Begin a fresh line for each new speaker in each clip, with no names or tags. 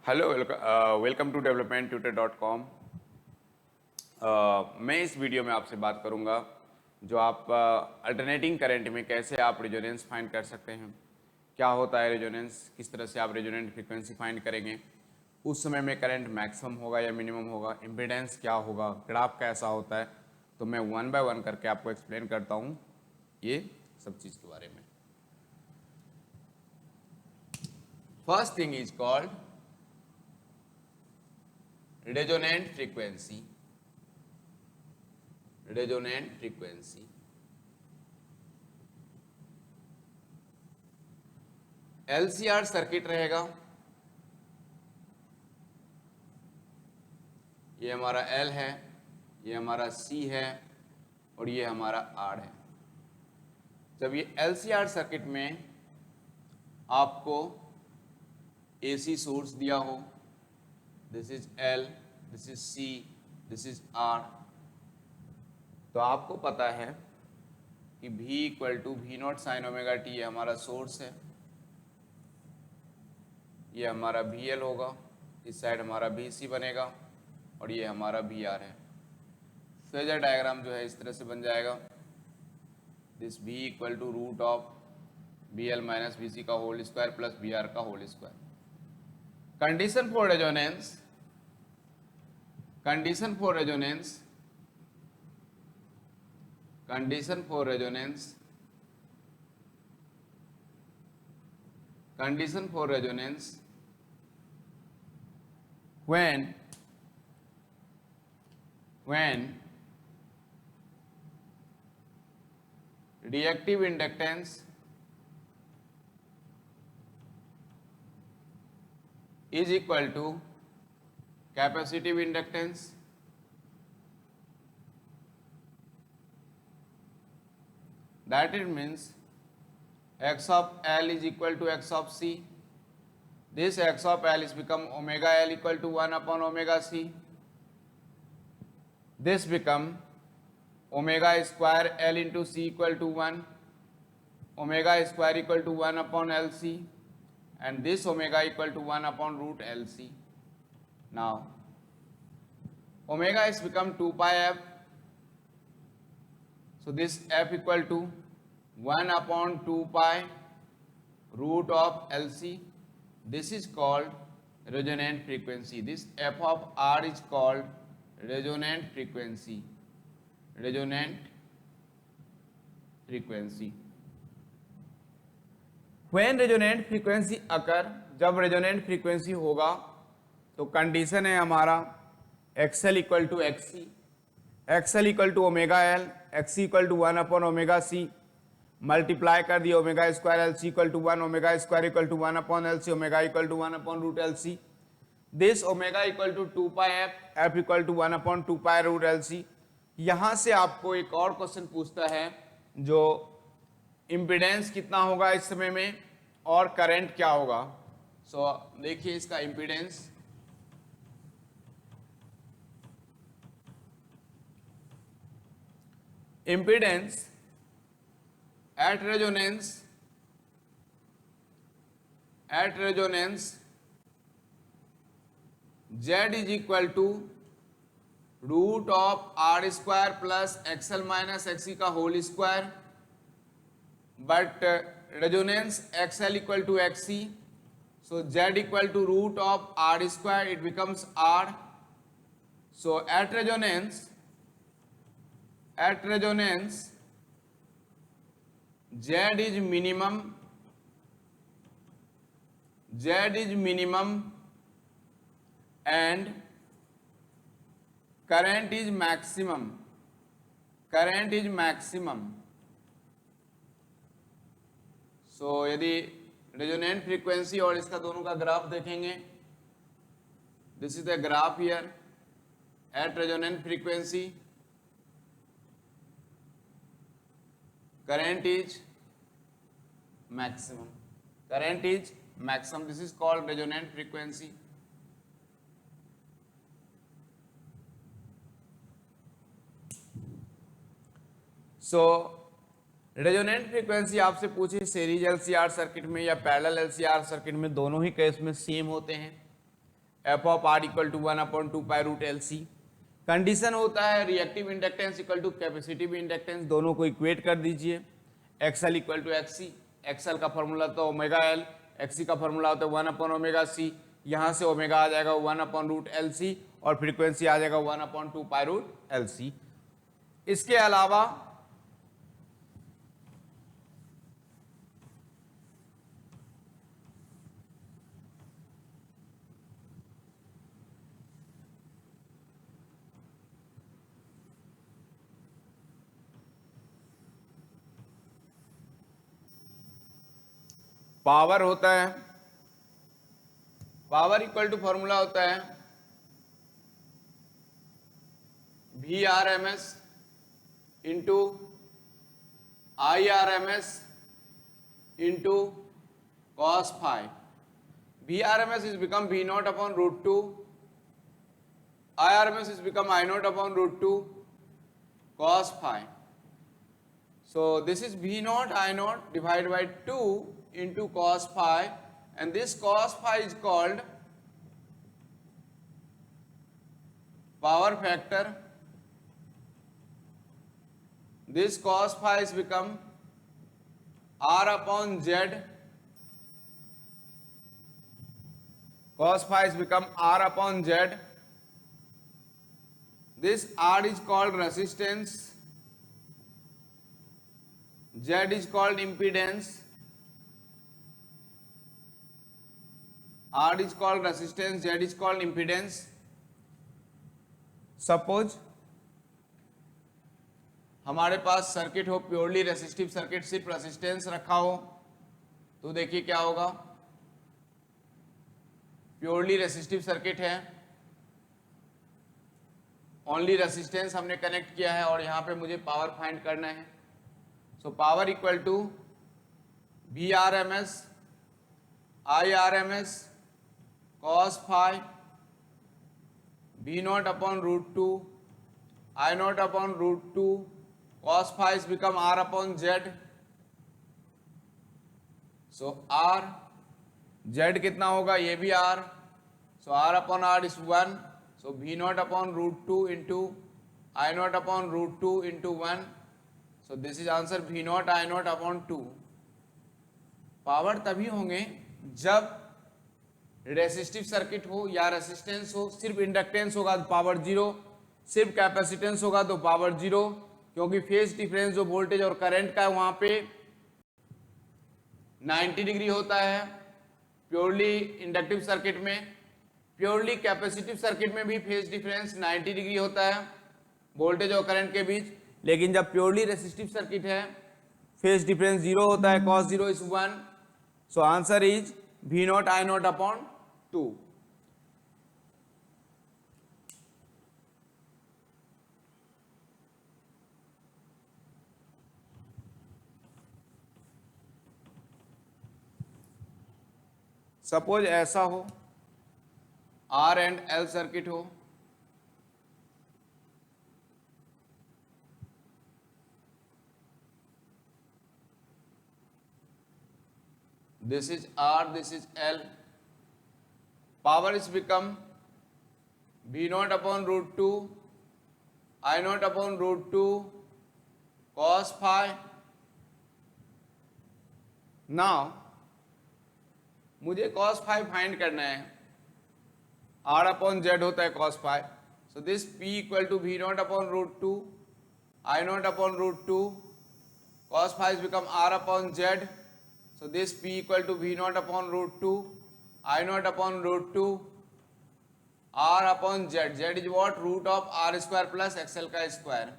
Hello, welcome to developmentutor.com। मैं इस video में आपसे बात करूंगा जो आप अल्टरनेटिंग करंट में कैसे आप रेजोनेंस फाइंड कर सकते हैं, क्या होता है रेजोनेंस, किस तरह से आप रेजोनेंट फ्रीक्वेंसी फाइंड करेंगे, उस समय में करंट मैक्सिमम होगा या मिनिमम होगा, इम्पीडेंस क्या होगा, ग्राफ कैसा होता है। तो मैं वन बाय वन करके आपको एक्सप्लेन करता हूँ ये सब चीज़ के बारे में। First thing is called resonant frequency। resonant frequency LCR circuit रहेगा। ये हमारा L है, ये हमारा C है और ये हमारा R है। जब ये LCR सर्किट में आपको AC सोर्स दिया हो, this is L, this is C, this is R, तो आपको पता है कि V equal to V naught sine omega T, ये हमारा सोर्स है, ये हमारा VL होगा, इस साइड हमारा VC बनेगा और ये हमारा VR है। फेजर डायग्राम जो है इस तरह से बन जाएगा, this V equal to root of VL minus VC का होल स्क्वायर प्लस VR का whole square. Condition for resonance, condition for resonance, condition for resonance, condition for resonance when reactive inductance is equal to capacitive inductance, that it means x of L is equal to x of C. This x of L is become omega L equal to 1 upon omega C. This become omega square L into C equal to 1, omega square equal to 1 upon LC, and this omega equal to 1 upon root LC. Now omega is become 2 pi f, so this f equal to 1 upon 2 pi root of LC. This is called resonant frequency. This f of R is called resonant frequency. Resonant frequency. When resonant frequency occur, जब resonant frequency होगा तो condition है हमारा XL equal to XC, XL equal to omega L, XC इक्वल to 1 upon omega C, multiply कर दिया omega square L C equal to 1, omega square equal to 1 upon L C, omega equal to 1 upon root L C, this omega equal to 2 pi F, F equal to 1 upon 2 pi root L C. यहां से आपको एक और question पूछता है जो impedance कितना होगा इस समय में और करंट क्या होगा। सो देखिए इसका impedance, impedance at resonance Z is equal to root of R square plus XL minus XC का whole square, but resonance XL equal to XC, so Z equal to root of R square, it becomes R. So at resonance Z is minimum and current is maximum. So यदि resonant frequency और इसका दोनों का graph देखेंगे, this is the graph here eight resonant frequency, current is maximum, this is called resonant frequency. So resonant frequency आपसे पूछे series LCR circuit में या पैरेलल एलसीआर सर्किट में, दोनों ही केस में सेम होते हैं। F of R equal to 1/2 pi root L C. Condition होता है reactive inductance equal to capacitive inductance, दोनों को इक्वेट कर दीजिए। XL equal to XC, XL का फॉर्मूला तो ओमेगा एल, एक्सी का फॉर्मूला होता है 1/ओमेगा सी। यहाँ से ओमेगा आ जाएगा 1/रूट एल सी और फ्रीक्वेंसी आ जाएगा 1/2 पाई रूट एल सी। इसके अलावा पावर होता है, पावर इक्वल टू फॉर्मूला होता है V R M S into I R M S into cos phi. V R M S is become V naught upon root two, I R M S is become I naught upon root two cos phi. So this is V naught I naught divided by 2 into cos phi, and this cos phi is called power factor. This cos phi is become R upon Z. Cos phi is become R upon Z. This R is called resistance, Z is called impedance, R is called resistance, Z is called impedance. Suppose हमारे पास circuit हो purely resistive circuit, सिर्फ resistance रखा हो, तो देखिए क्या होगा। Purely resistive circuit है, ओनली रेसिस्टेंस हमने कनेक्ट किया है और यहाँ पे मुझे पावर फाइंड करना है। So power equal to V R M S I R M S cos phi V naught upon root two I naught upon root two cos phi is become R upon Z. So R Z कितना होगा, ये भी R, so R upon R is 1. So V naught upon root 2 into I naught upon root 2 into 1. So this is answer V naught I naught upon 2. Power तभी होंगे जब resistive circuit हो या resistance हो, सिर्फ इंडक्टेंस होगा तो power 0, सिर्फ कैपेसिटेंस होगा तो पावर 0, क्योंकि फेज डिफरेंस जो वोल्टेज और करंट का है वहां पे 90 डिग्री होता है प्योरली इंडक्टिव सर्किट में। प्योरली कैपेसिटिव सर्किट में भी फेज डिफरेंस 90 डिग्री होता है वोल्टेज और करंट के बीच, लेकिन जब प्योरली रेसिस्टिव सर्किट है फेज डिफरेंस 0 होता है, cos 0 is 1. So answer is V naught I naught upon 2. Suppose ऐसा हो R एंड L सर्किट हो, this is R, this is L. Power is become V naught upon root 2 I naught upon root 2 cos phi. Now मुझे cos phi find करना है, R upon Z होता है cos phi. So this P equal to V naught upon root 2 I naught upon root 2 cos phi is become R upon Z. So this P equal to V naught upon root 2 I naught upon root 2 R upon Z. Z is what? Root of R square plus XL का square,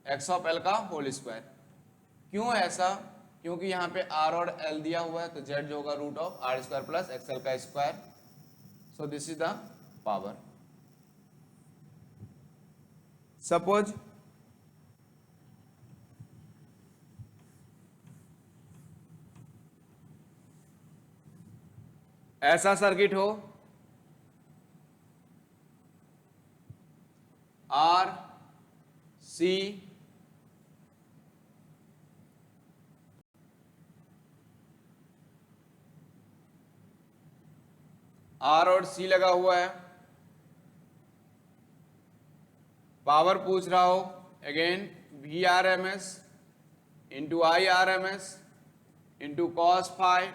X of L का whole square. क्यों ऐसा? क्योंकि यहाँ पे R और L दिया हुआ है, तो Z जो होगा root of R square plus XL का square. So this is the power. Suppose ऐसा सर्किट हो R C आर और सी लगा हुआ है, पावर पूछ रहा हो again V R M S into I R M S into cos phi,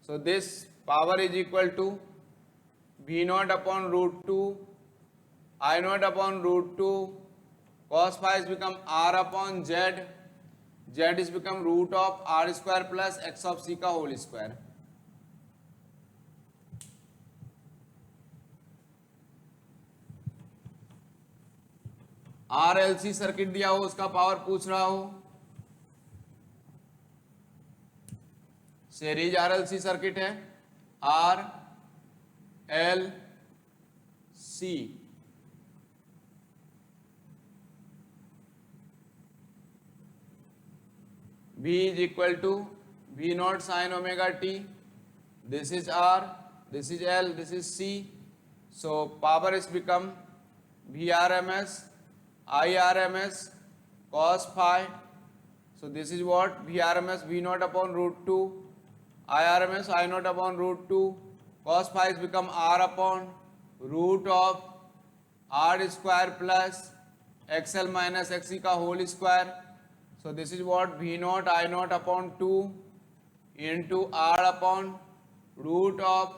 so this power is equal to V naught upon root two I naught upon root two, cos phi is become r upon z, z is become root of r square plus x of c का whole square. R L C circuit दिया हो उसका power पूछ रहा हो, series R L C circuit है, R L C V is equal to V naught sin omega t, this is R, this is L, this is C, so power is become VRMS, IRMS, cos phi, so this is what VRMS V naught upon root 2, IRMS I naught upon root 2, cos phi is become R upon root of R square plus XL minus XC का whole square, so this is what V naught I naught upon 2 into R upon root of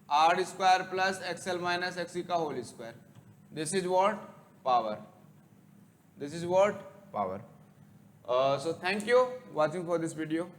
R square plus XL minus XC का whole square, this is what power, this is what power. So thank you watching for this video.